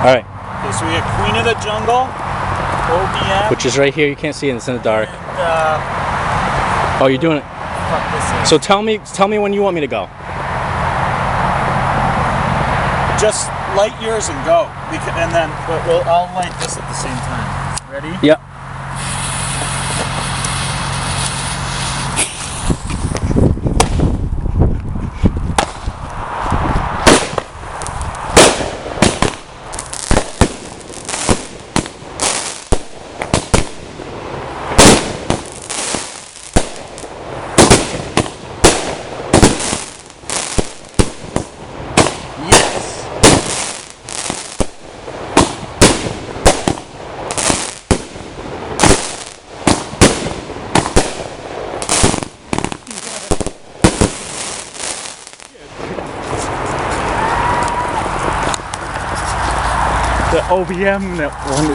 Alright. Okay, so we have Queen of the Jungle, OBM. Which is right here. You can't see it. It's in the dark. And, oh, you're doing it. fuck this is. So tell me when you want me to go. Just light yours and go. And then, but I'll light this at the same time. Ready? Yep. The OBM that one.